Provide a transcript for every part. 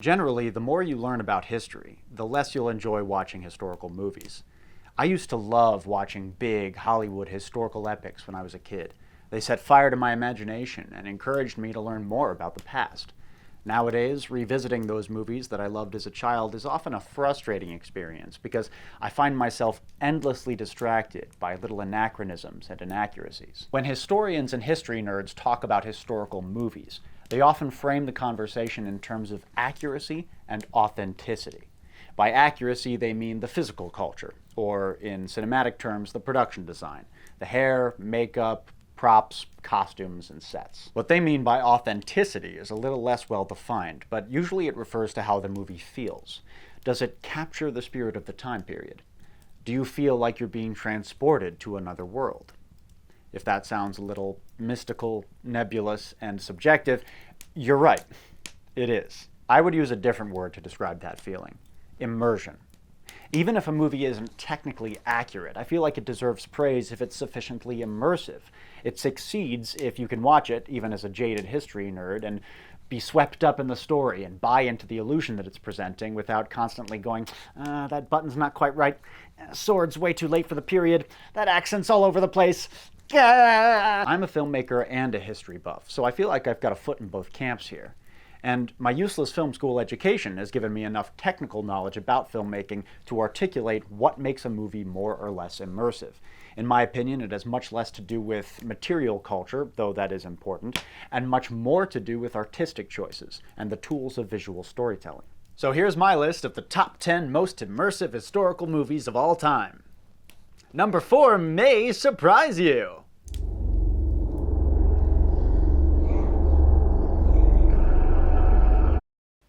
Generally, the more you learn about history, the less you'll enjoy watching historical movies. I used to love watching big Hollywood historical epics when I was a kid. They set fire to my imagination and encouraged me to learn more about the past. Nowadays, revisiting those movies that I loved as a child is often a frustrating experience because I find myself endlessly distracted by little anachronisms and inaccuracies. When historians and history nerds talk about historical movies, they often frame the conversation in terms of accuracy and authenticity. By accuracy, they mean the physical culture, or in cinematic terms, the production design, the hair, makeup, props, costumes, and sets. What they mean by authenticity is a little less well defined, but usually it refers to how the movie feels. Does it capture the spirit of the time period? Do you feel like you're being transported to another world? If that sounds a little mystical, nebulous, and subjective, you're right. It is. I would use a different word to describe that feeling. Immersion. Even if a movie isn't technically accurate, I feel like it deserves praise if it's sufficiently immersive. It succeeds if you can watch it, even as a jaded history nerd, and be swept up in the story and buy into the illusion that it's presenting without constantly going, that button's not quite right, sword's way too late for the period, that accent's all over the place. I'm a filmmaker and a history buff, so I feel like I've got a foot in both camps here. And my useless film school education has given me enough technical knowledge about filmmaking to articulate what makes a movie more or less immersive. In my opinion, it has much less to do with material culture, though that is important, and much more to do with artistic choices and the tools of visual storytelling. So here's my list of the top 10 most immersive historical movies of all time. Number 4 may surprise you.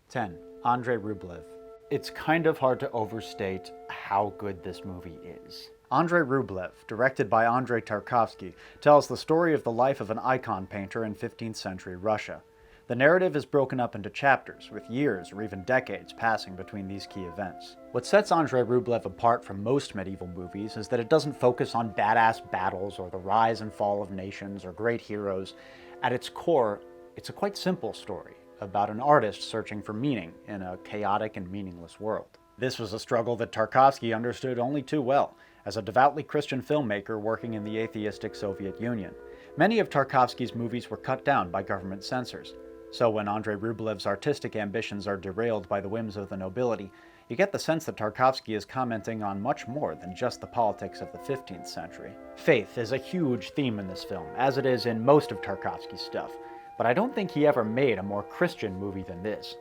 10. Andrei Rublev. It's kind of hard to overstate how good this movie is. Andrei Rublev, directed by Andrei Tarkovsky, tells the story of the life of an icon painter in 15th century Russia. The narrative is broken up into chapters, with years or even decades passing between these key events. What sets Andrei Rublev apart from most medieval movies is that it doesn't focus on badass battles or the rise and fall of nations or great heroes. At its core, it's a quite simple story about an artist searching for meaning in a chaotic and meaningless world. This was a struggle that Tarkovsky understood only too well, as a devoutly Christian filmmaker working in the atheistic Soviet Union. Many of Tarkovsky's movies were cut down by government censors, so when Andrei Rublev's artistic ambitions are derailed by the whims of the nobility, you get the sense that Tarkovsky is commenting on much more than just the politics of the 15th century. Faith is a huge theme in this film, as it is in most of Tarkovsky's stuff, but I don't think he ever made a more Christian movie than this.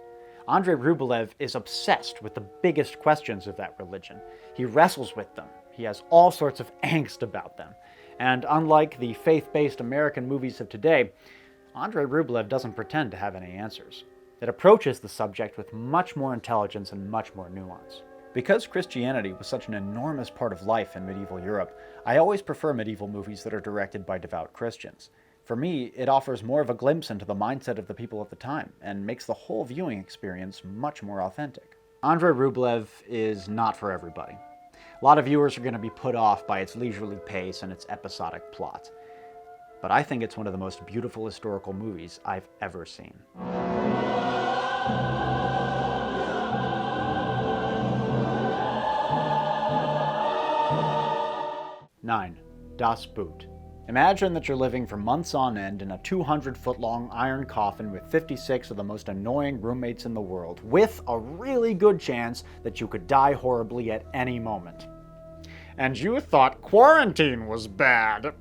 Andrei Rublev is obsessed with the biggest questions of that religion. He wrestles with them. He has all sorts of angst about them. And unlike the faith-based American movies of today, Andrei Rublev doesn't pretend to have any answers. It approaches the subject with much more intelligence and much more nuance. Because Christianity was such an enormous part of life in medieval Europe, I always prefer medieval movies that are directed by devout Christians. For me, it offers more of a glimpse into the mindset of the people of the time, and makes the whole viewing experience much more authentic. Andrei Rublev is not for everybody. A lot of viewers are going to be put off by its leisurely pace and its episodic plot. But I think it's one of the most beautiful historical movies I've ever seen. 9. Das Boot. Imagine that you're living for months on end in a 200-foot-long iron coffin with 56 of the most annoying roommates in the world, with a really good chance that you could die horribly at any moment. And you thought quarantine was bad.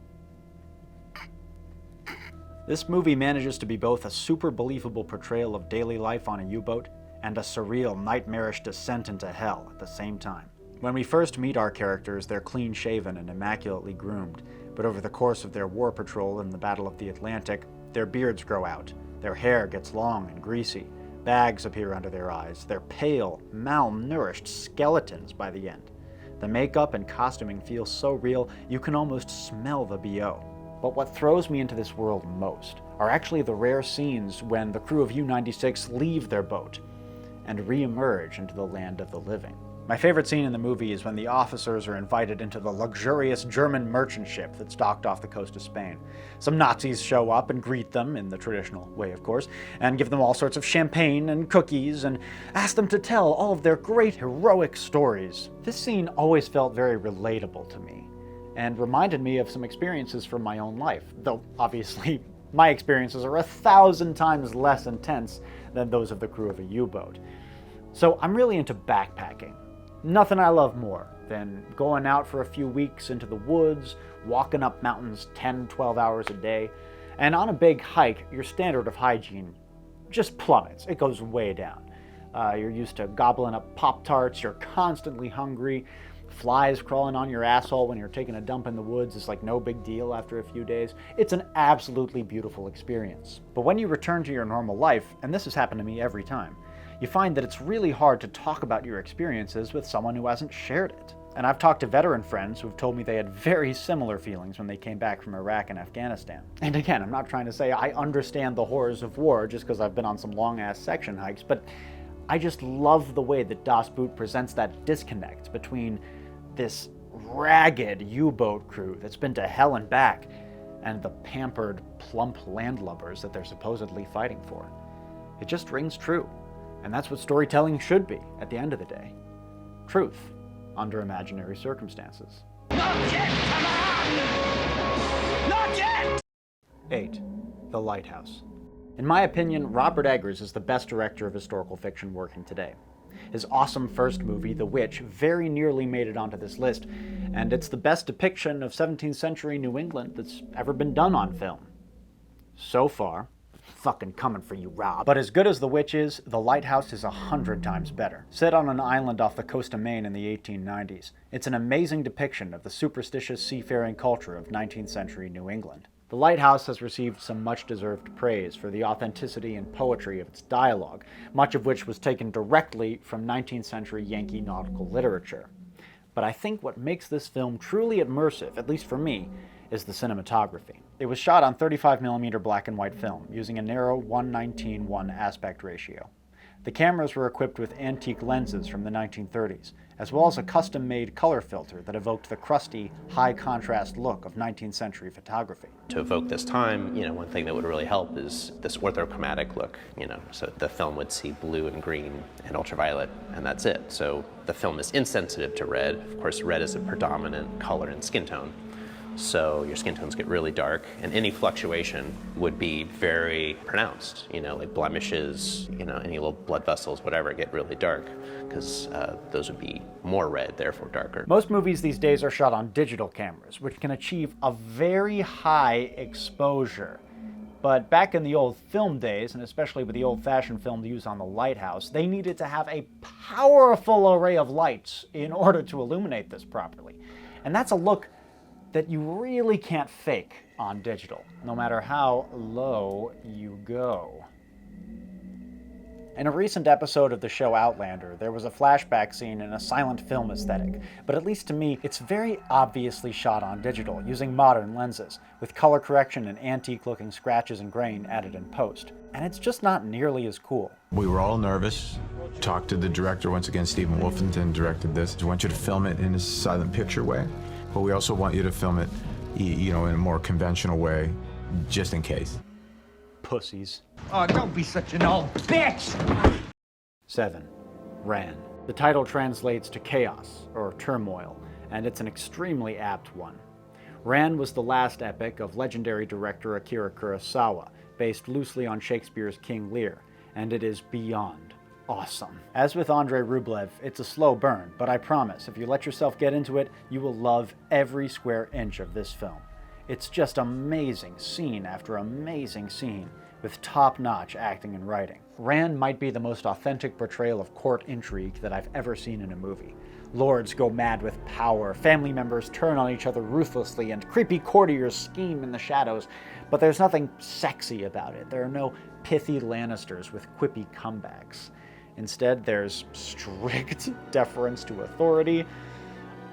This movie manages to be both a super believable portrayal of daily life on a U-boat and a surreal, nightmarish descent into hell at the same time. When we first meet our characters, they're clean-shaven and immaculately groomed, but over the course of their war patrol in the Battle of the Atlantic, their beards grow out, their hair gets long and greasy, bags appear under their eyes, they're pale, malnourished skeletons by the end. The makeup and costuming feel so real, you can almost smell the BO. But what throws me into this world most are actually the rare scenes when the crew of U-96 leave their boat and re-emerge into the land of the living. My favorite scene in the movie is when the officers are invited into the luxurious German merchant ship that's docked off the coast of Spain. Some Nazis show up and greet them, in the traditional way of course, and give them all sorts of champagne and cookies and ask them to tell all of their great heroic stories. This scene always felt very relatable to me, and reminded me of some experiences from my own life, though obviously my experiences are 1,000 times less intense than those of the crew of a U-boat. So I'm really into backpacking. Nothing I love more than going out for a few weeks into the woods, walking up mountains 10, 12 hours a day, and on a big hike, your standard of hygiene just plummets. It goes way down. You're used to gobbling up Pop-Tarts, you're constantly hungry, flies crawling on your asshole when you're taking a dump in the woods is like no big deal after a few days. It's an absolutely beautiful experience. But when you return to your normal life, and this has happened to me every time, you find that it's really hard to talk about your experiences with someone who hasn't shared it. And I've talked to veteran friends who've told me they had very similar feelings when they came back from Iraq and Afghanistan. And again, I'm not trying to say I understand the horrors of war just because I've been on some long-ass section hikes, but I just love the way that Das Boot presents that disconnect between this ragged U-boat crew that's been to hell and back and the pampered, plump landlubbers that they're supposedly fighting for. It just rings true. And that's what storytelling should be at the end of the day. Truth under imaginary circumstances. Not yet, come on! Not yet! 8. The Lighthouse. In my opinion, Robert Eggers is the best director of historical fiction working today. His awesome first movie, The Witch, very nearly made it onto this list, and it's the best depiction of 17th century New England that's ever been done on film. So far. Fucking coming for you, Rob. But as good as The Witch is, The Lighthouse is 100 times better. Set on an island off the coast of Maine in the 1890s, it's an amazing depiction of the superstitious seafaring culture of 19th century New England. The Lighthouse has received some much-deserved praise for the authenticity and poetry of its dialogue, much of which was taken directly from 19th century Yankee nautical literature. But I think what makes this film truly immersive, at least for me, is the cinematography. It was shot on 35mm black and white film, using a narrow 1:19:1 aspect ratio. The cameras were equipped with antique lenses from the 1930s, as well as a custom-made color filter that evoked the crusty, high-contrast look of 19th century photography. To evoke this time, one thing that would really help is this orthochromatic look, so the film would see blue and green and ultraviolet, and that's it. So the film is insensitive to red. Of course, red is a predominant color in skin tone. So your skin tones get really dark, and any fluctuation would be very pronounced. Like blemishes, any little blood vessels, whatever, get really dark, because those would be more red, therefore darker. Most movies these days are shot on digital cameras, which can achieve a very high exposure. But back in the old film days, and especially with the old-fashioned film used on the Lighthouse, they needed to have a powerful array of lights in order to illuminate this properly. And that's a look that you really can't fake on digital, no matter how low you go. In a recent episode of the show Outlander, there was a flashback scene in a silent film aesthetic, but at least to me, it's very obviously shot on digital, using modern lenses, with color correction and antique-looking scratches and grain added in post. And it's just not nearly as cool. We were all nervous. Talked to the director, once again, Stephen Wolfenton directed this. We want you to film it in a silent picture way, but we also want you to film it, in a more conventional way, just in case. Pussies. Oh, don't be such an old bitch! 7. Rann. The title translates to chaos, or turmoil, and it's an extremely apt one. Rann was the last epic of legendary director Akira Kurosawa, based loosely on Shakespeare's King Lear, and it is beyond awesome. As with Andrei Rublev, it's a slow burn, but I promise, if you let yourself get into it, you will love every square inch of this film. It's just amazing scene after amazing scene, with top-notch acting and writing. Rann might be the most authentic portrayal of court intrigue that I've ever seen in a movie. Lords go mad with power, family members turn on each other ruthlessly, and creepy courtiers scheme in the shadows, but there's nothing sexy about it. There are no pithy Lannisters with quippy comebacks. Instead, there's strict deference to authority,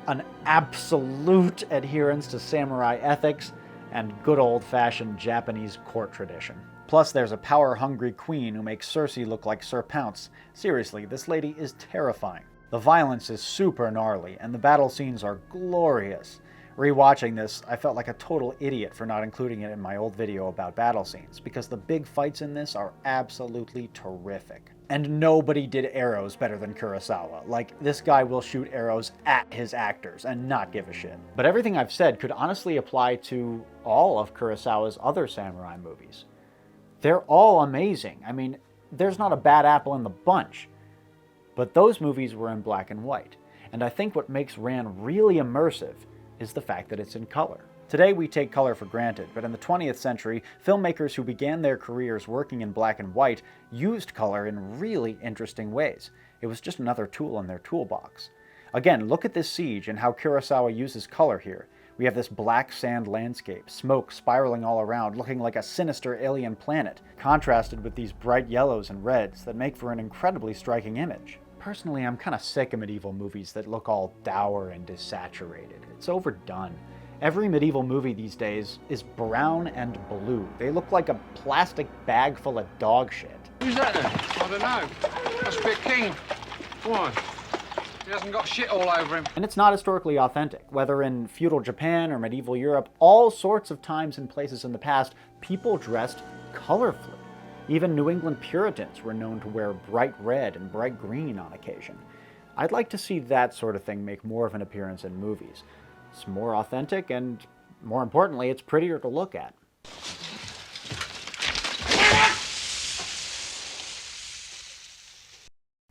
an absolute adherence to samurai ethics, and good old-fashioned Japanese court tradition. Plus, there's a power-hungry queen who makes Cersei look like Sir Pounce. Seriously, this lady is terrifying. The violence is super gnarly, and the battle scenes are glorious. Rewatching this, I felt like a total idiot for not including it in my old video about battle scenes, because the big fights in this are absolutely terrific. And nobody did arrows better than Kurosawa. Like, this guy will shoot arrows at his actors and not give a shit. But everything I've said could honestly apply to all of Kurosawa's other samurai movies. They're all amazing. I mean, there's not a bad apple in the bunch. But those movies were in black and white. And I think what makes Rann really immersive is the fact that it's in color. Today we take color for granted, but in the 20th century, filmmakers who began their careers working in black and white used color in really interesting ways. It was just another tool in their toolbox. Again, look at this siege and how Kurosawa uses color here. We have this black sand landscape, smoke spiraling all around, looking like a sinister alien planet, contrasted with these bright yellows and reds that make for an incredibly striking image. Personally, I'm kind of sick of medieval movies that look all dour and desaturated. It's overdone. Every medieval movie these days is brown and blue. They look like a plastic bag full of dog shit. Who's that then? I don't know. Must be a king. Why? He hasn't got shit all over him. And it's not historically authentic. Whether in feudal Japan or medieval Europe, all sorts of times and places in the past, people dressed colorfully. Even New England Puritans were known to wear bright red and bright green on occasion. I'd like to see that sort of thing make more of an appearance in movies. It's more authentic and, more importantly, it's prettier to look at.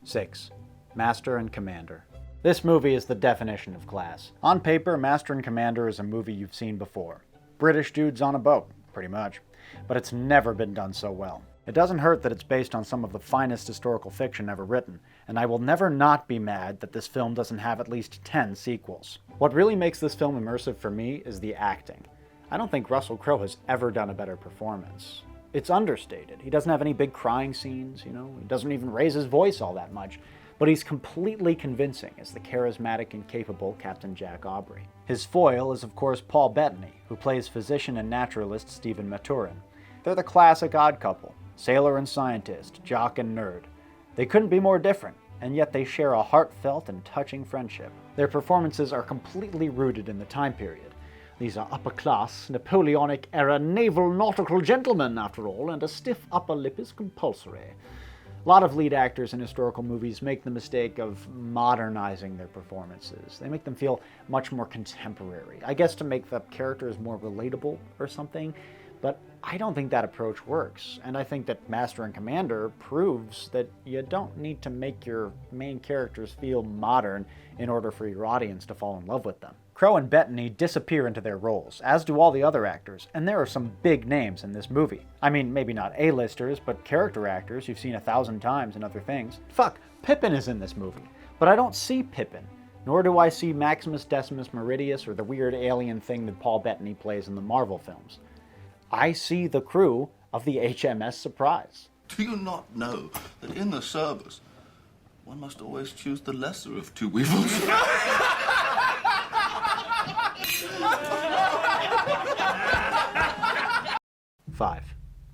Six, Master and Commander. This movie is the definition of class. On paper, Master and Commander is a movie you've seen before. British dudes on a boat, pretty much. But it's never been done so well. It doesn't hurt that it's based on some of the finest historical fiction ever written, and I will never not be mad that this film doesn't have at least 10 sequels. What really makes this film immersive for me is the acting. I don't think Russell Crowe has ever done a better performance. It's understated. He doesn't have any big crying scenes, he doesn't even raise his voice all that much, but he's completely convincing as the charismatic and capable Captain Jack Aubrey. His foil is of course Paul Bettany, who plays physician and naturalist Stephen Maturin. They're the classic odd couple. Sailor and scientist, jock and nerd. They couldn't be more different, and yet they share a heartfelt and touching friendship. Their performances are completely rooted in the time period. These are upper-class, Napoleonic-era naval nautical gentlemen, after all, and a stiff upper lip is compulsory. A lot of lead actors in historical movies make the mistake of modernizing their performances. They make them feel much more contemporary. I guess to make the characters more relatable or something. But I don't think that approach works, and I think that Master and Commander proves that you don't need to make your main characters feel modern in order for your audience to fall in love with them. Crowe and Bettany disappear into their roles, as do all the other actors, and there are some big names in this movie. I mean, maybe not A-listers, but character actors you've seen 1,000 times in other things. Fuck, Pippin is in this movie, but I don't see Pippin, nor do I see Maximus Decimus Meridius or the weird alien thing that Paul Bettany plays in the Marvel films. I see the crew of the HMS Surprise. Do you not know that in the service, one must always choose the lesser of two evils? 5.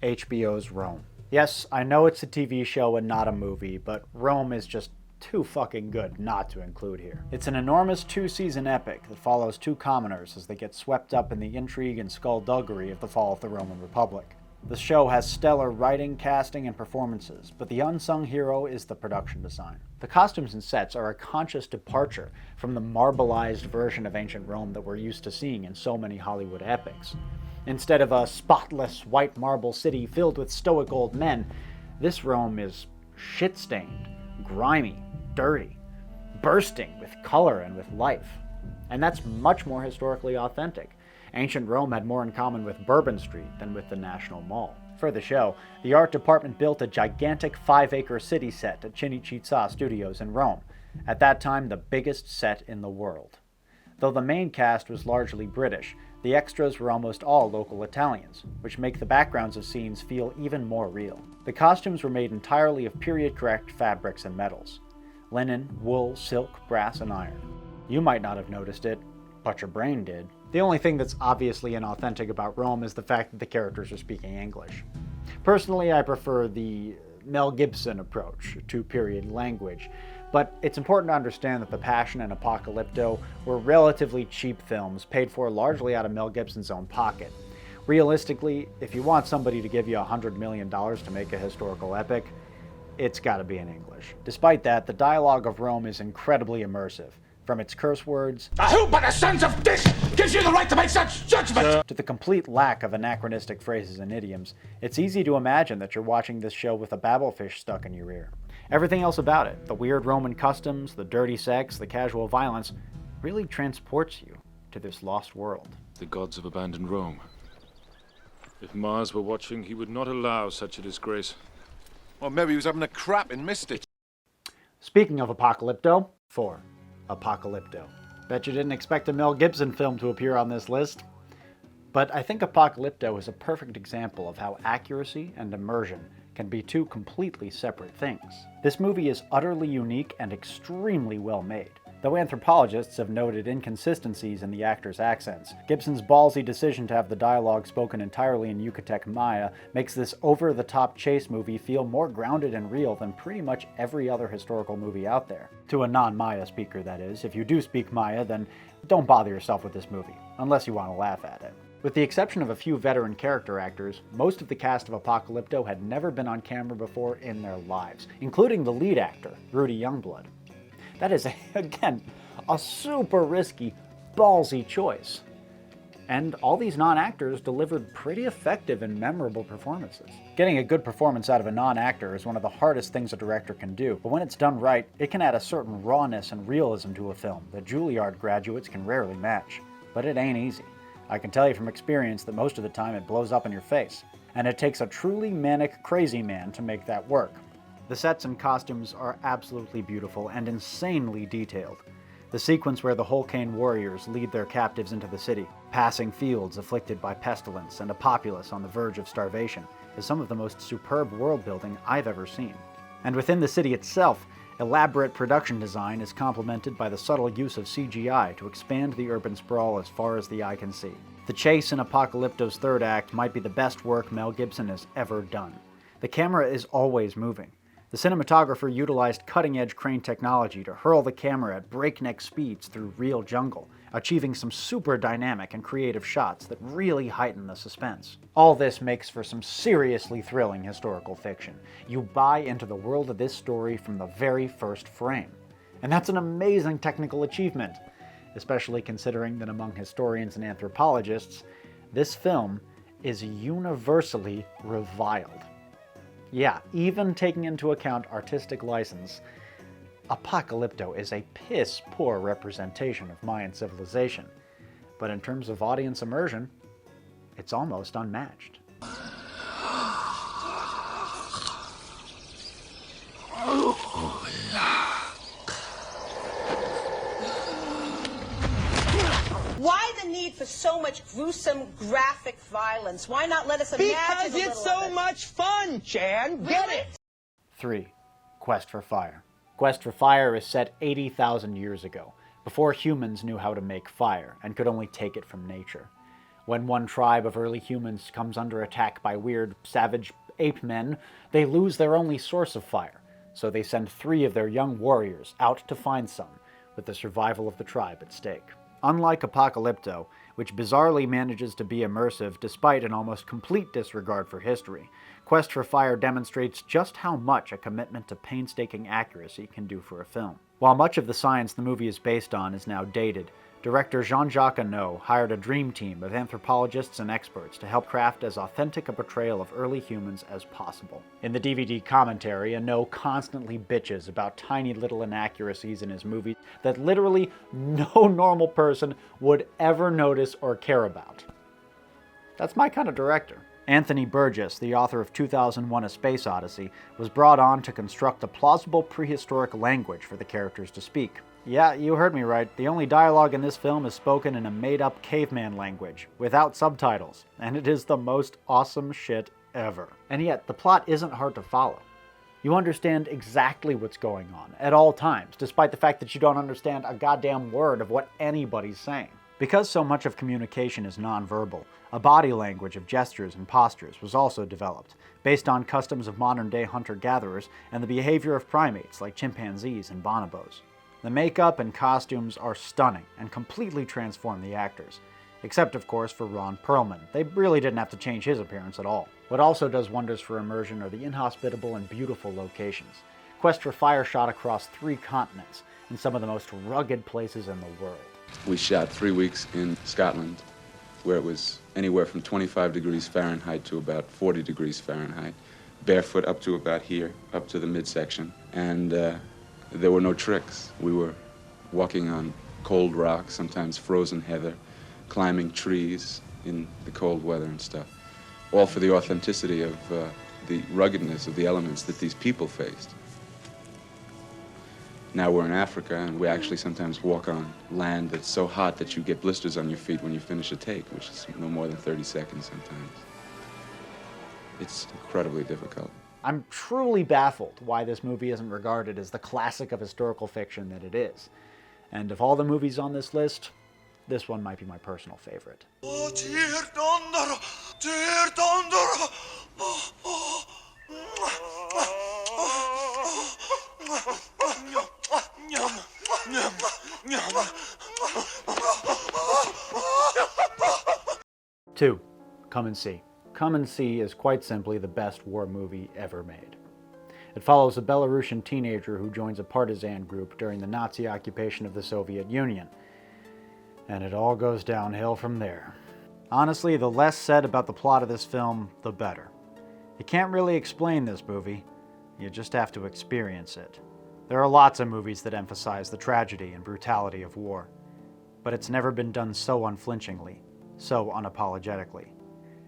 HBO's Rome. Yes, I know it's a TV show and not a movie, but Rome is just too fucking good not to include here. It's an enormous 2-season epic that follows two commoners as they get swept up in the intrigue and skullduggery of the fall of the Roman Republic. The show has stellar writing, casting, and performances, but the unsung hero is the production design. The costumes and sets are a conscious departure from the marbleized version of ancient Rome that we're used to seeing in so many Hollywood epics. Instead of a spotless white marble city filled with stoic old men, this Rome is shit-stained, grimy, dirty, bursting with color and with life. And that's much more historically authentic. Ancient Rome had more in common with Bourbon Street than with the National Mall. For the show, the art department built a gigantic 5-acre city set at Cinecittà Studios in Rome, at that time the biggest set in the world. Though the main cast was largely British, the extras were almost all local Italians, which make the backgrounds of scenes feel even more real. The costumes were made entirely of period-correct fabrics and metals: linen, wool, silk, brass, and iron. You might not have noticed it, but your brain did. The only thing that's obviously inauthentic about Rome is the fact that the characters are speaking English. Personally, I prefer the Mel Gibson approach to period language. But it's important to understand that The Passion and Apocalypto were relatively cheap films paid for largely out of Mel Gibson's own pocket. Realistically, if you want somebody to give you $100 million to make a historical epic, it's gotta be in English. Despite that, the dialogue of Rome is incredibly immersive. From its curse words, Who but the sons of this gives you the right to make such judgment? to the complete lack of anachronistic phrases and idioms, it's easy to imagine that you're watching this show with a babblefish stuck in your ear. Everything else about it, the weird Roman customs, the dirty sex, the casual violence, really transports you to this lost world. The gods have abandoned Rome. If Mars were watching, he would not allow such a disgrace. Or maybe he was having a crap and missed it. Speaking of Apocalypto, 4. Apocalypto. Bet you didn't expect a Mel Gibson film to appear on this list. But I think Apocalypto is a perfect example of how accuracy and immersion can be two completely separate things. This movie is utterly unique and extremely well made. Though anthropologists have noted inconsistencies in the actors' accents, Gibson's ballsy decision to have the dialogue spoken entirely in Yucatec Maya makes this over-the-top chase movie feel more grounded and real than pretty much every other historical movie out there. To a non-Maya speaker, that is. If you do speak Maya, then don't bother yourself with this movie, unless you want to laugh at it. With the exception of a few veteran character actors, most of the cast of Apocalypto had never been on camera before in their lives, including the lead actor, Rudy Youngblood. That is, again, a super risky, ballsy choice. And all these non-actors delivered pretty effective and memorable performances. Getting a good performance out of a non-actor is one of the hardest things a director can do, but when it's done right, it can add a certain rawness and realism to a film that Juilliard graduates can rarely match. But it ain't easy. I can tell you from experience that most of the time it blows up in your face. And it takes a truly manic, crazy man to make that work. The sets and costumes are absolutely beautiful and insanely detailed. The sequence where the Holcane warriors lead their captives into the city, passing fields afflicted by pestilence and a populace on the verge of starvation, is some of the most superb world building I've ever seen. And within the city itself, elaborate production design is complemented by the subtle use of CGI to expand the urban sprawl as far as the eye can see. The chase in Apocalypto's third act might be the best work Mel Gibson has ever done. The camera is always moving. The cinematographer utilized cutting-edge crane technology to hurl the camera at breakneck speeds through real jungle, achieving some super dynamic and creative shots that really heighten the suspense. All this makes for some seriously thrilling historical fiction. You buy into the world of this story from the very first frame. And that's an amazing technical achievement, especially considering that among historians and anthropologists, this film is universally reviled. Yeah, even taking into account artistic license, Apocalypto is a piss-poor representation of Mayan civilization. But in terms of audience immersion, it's almost unmatched. Why the need for so much gruesome, graphic violence? Why not let us imagine Because a little it's so of it? much fun, Jan. Get it? 3. Quest for Fire. Quest for Fire is set 80,000 years ago, before humans knew how to make fire and could only take it from nature. When one tribe of early humans comes under attack by weird, savage ape men, they lose their only source of fire, so they send 3 of their young warriors out to find some, with the survival of the tribe at stake. Unlike Apocalypto, which bizarrely manages to be immersive despite an almost complete disregard for history, Quest for Fire demonstrates just how much a commitment to painstaking accuracy can do for a film. While much of the science the movie is based on is now dated, director Jean-Jacques Annaud hired a dream team of anthropologists and experts to help craft as authentic a portrayal of early humans as possible. In the DVD commentary, Annaud constantly bitches about tiny little inaccuracies in his movie that literally no normal person would ever notice or care about. That's my kind of director. Anthony Burgess, the author of 2001: A Space Odyssey, was brought on to construct a plausible prehistoric language for the characters to speak. Yeah, you heard me right. The only dialogue in this film is spoken in a made-up caveman language, without subtitles, and it is the most awesome shit ever. And yet, the plot isn't hard to follow. You understand exactly what's going on, at all times, despite the fact that you don't understand a goddamn word of what anybody's saying. Because so much of communication is nonverbal, a body language of gestures and postures was also developed, based on customs of modern-day hunter-gatherers and the behavior of primates like chimpanzees and bonobos. The makeup and costumes are stunning and completely transform the actors, except of course for Ron Perlman. They really didn't have to change his appearance at all. What also does wonders for immersion are the inhospitable and beautiful locations. Quest for Fire shot across 3 continents in some of the most rugged places in the world. We shot 3 weeks in Scotland, where it was anywhere from 25 degrees Fahrenheit to about 40 degrees Fahrenheit, barefoot up to about here, up to the midsection, and there were no tricks. We were walking on cold rock, sometimes frozen heather, climbing trees in the cold weather and stuff, all for the authenticity of the ruggedness of the elements that these people faced. Now we're in Africa, and we actually sometimes walk on land that's so hot that you get blisters on your feet when you finish a take, which is no more than 30 seconds sometimes. It's incredibly difficult. I'm truly baffled why this movie isn't regarded as the classic of historical fiction that it is. And of all the movies on this list, this one might be my personal favorite. Two, Come and See. Come and See is quite simply the best war movie ever made. It follows a Belarusian teenager who joins a partisan group during the Nazi occupation of the Soviet Union. And it all goes downhill from there. Honestly, the less said about the plot of this film, the better. You can't really explain this movie, you just have to experience it. There are lots of movies that emphasize the tragedy and brutality of war, but it's never been done so unflinchingly, so unapologetically.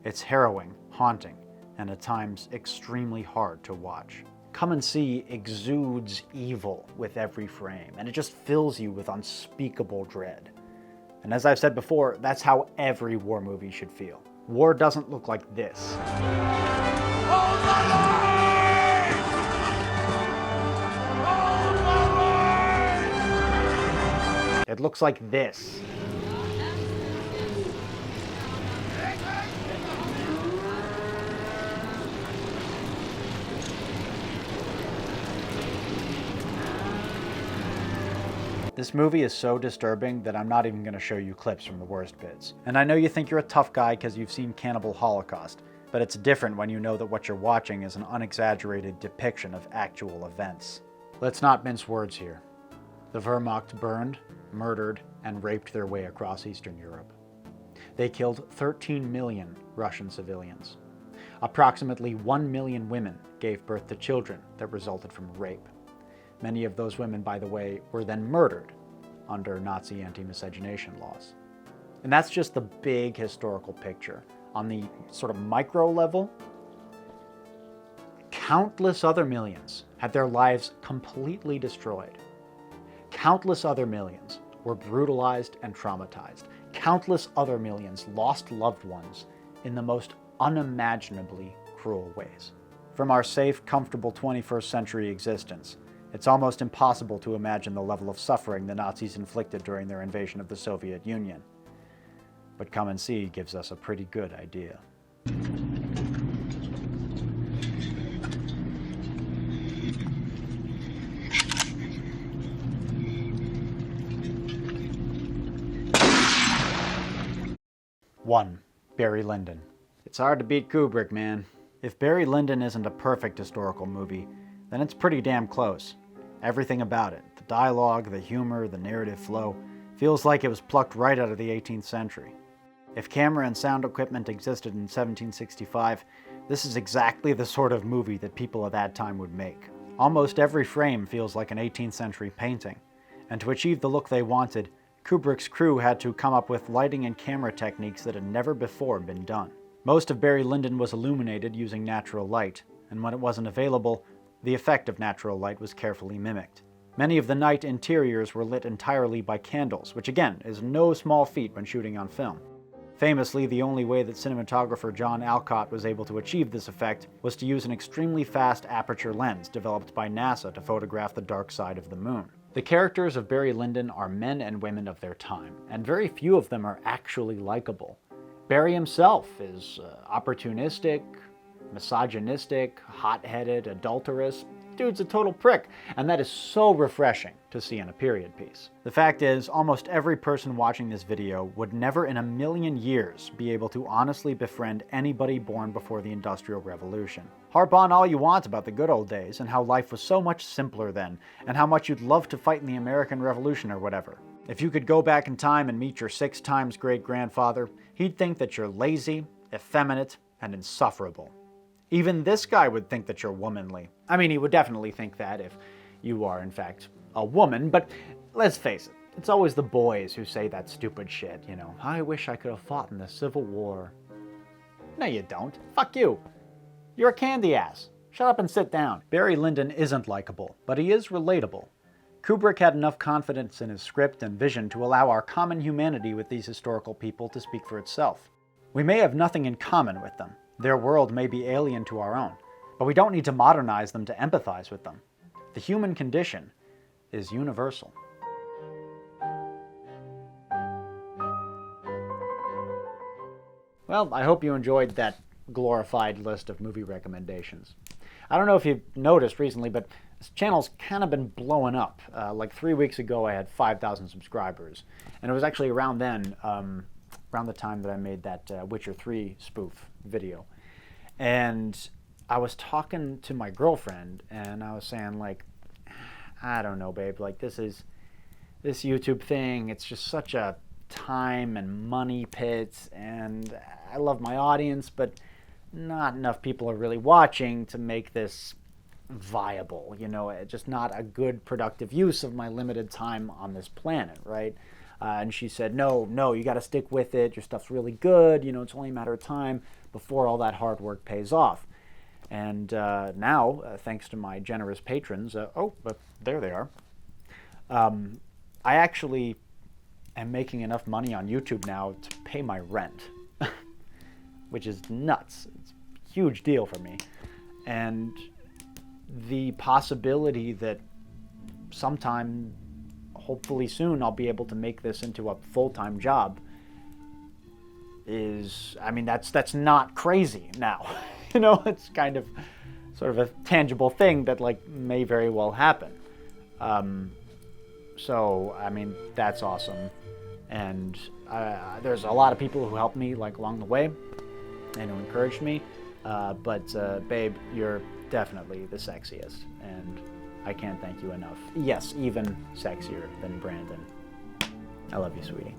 It's harrowing, haunting, and at times extremely hard to watch. Come and See exudes evil with every frame, and it just fills you with unspeakable dread. And as I've said before, that's how every war movie should feel. War doesn't look like this. It looks like this. This movie is so disturbing that I'm not even going to show you clips from the worst bits. And I know you think you're a tough guy because you've seen Cannibal Holocaust, but it's different when you know that what you're watching is an unexaggerated depiction of actual events. Let's not mince words here. The Wehrmacht burned, murdered, and raped their way across Eastern Europe. They killed 13 million Russian civilians. Approximately 1 million women gave birth to children that resulted from rape. Many of those women, by the way, were then murdered under Nazi anti-miscegenation laws. And that's just the big historical picture. On the sort of micro level, countless other millions had their lives completely destroyed. Countless other millions were brutalized and traumatized. Countless other millions lost loved ones in the most unimaginably cruel ways. From our safe, comfortable 21st century existence, it's almost impossible to imagine the level of suffering the Nazis inflicted during their invasion of the Soviet Union. But Come and See gives us a pretty good idea. One, Barry Lyndon. It's hard to beat Kubrick, man. If Barry Lyndon isn't a perfect historical movie, then it's pretty damn close. Everything about it, the dialogue, the humor, the narrative flow, feels like it was plucked right out of the 18th century. If camera and sound equipment existed in 1765, this is exactly the sort of movie that people of that time would make. Almost every frame feels like an 18th century painting, and to achieve the look they wanted, Kubrick's crew had to come up with lighting and camera techniques that had never before been done. Most of Barry Lyndon was illuminated using natural light, and when it wasn't available, the effect of natural light was carefully mimicked. Many of the night interiors were lit entirely by candles, which again is no small feat when shooting on film. Famously, the only way that cinematographer John Alcott was able to achieve this effect was to use an extremely fast aperture lens developed by NASA to photograph the dark side of the moon. The characters of Barry Lyndon are men and women of their time, and very few of them are actually likable. Barry himself is opportunistic, misogynistic, hot-headed, adulterous. Dude's a total prick, and that is so refreshing to see in a period piece. The fact is, almost every person watching this video would never in a million years be able to honestly befriend anybody born before the Industrial Revolution. Harp on all you want about the good old days and how life was so much simpler then, and how much you'd love to fight in the American Revolution or whatever. If you could go back in time and meet your 6 times great-grandfather, he'd think that you're lazy, effeminate, and insufferable. Even this guy would think that you're womanly. I mean, he would definitely think that if you are, in fact, a woman, but let's face it, it's always the boys who say that stupid shit, you know. I wish I could have fought in the Civil War. No, you don't. Fuck you. You're a candy ass. Shut up and sit down. Barry Lyndon isn't likable, but he is relatable. Kubrick had enough confidence in his script and vision to allow our common humanity with these historical people to speak for itself. We may have nothing in common with them. Their world may be alien to our own, but we don't need to modernize them to empathize with them. The human condition is universal. Well, I hope you enjoyed that glorified list of movie recommendations. I don't know if you've noticed recently, but this channel's kind of been blowing up. Like 3 weeks ago, I had 5,000 subscribers, and it was actually around then, around the time that I made that Witcher 3 spoof video. And I was talking to my girlfriend, and I was saying, like, I don't know, babe, like, this YouTube thing, it's just such a time and money pit, and I love my audience, but not enough people are really watching to make this viable, you know, just not a good productive use of my limited time on this planet, right? And she said, no, you got to stick with it. Your stuff's really good. You know, it's only a matter of time before all that hard work pays off. And now, thanks to my generous patrons, but there they are. I actually am making enough money on YouTube now to pay my rent, which is nuts. It's a huge deal for me. And the possibility that sometime, hopefully soon, I'll be able to make this into a full-time job is, I mean, that's not crazy now. You know, it's kind of sort of a tangible thing that, like, may very well happen. So, I mean, that's awesome. And there's a lot of people who helped me, like, along the way and who encouraged me. But babe, you're definitely the sexiest, and I can't thank you enough. Yes, even sexier than Brandon. I love you, sweetie.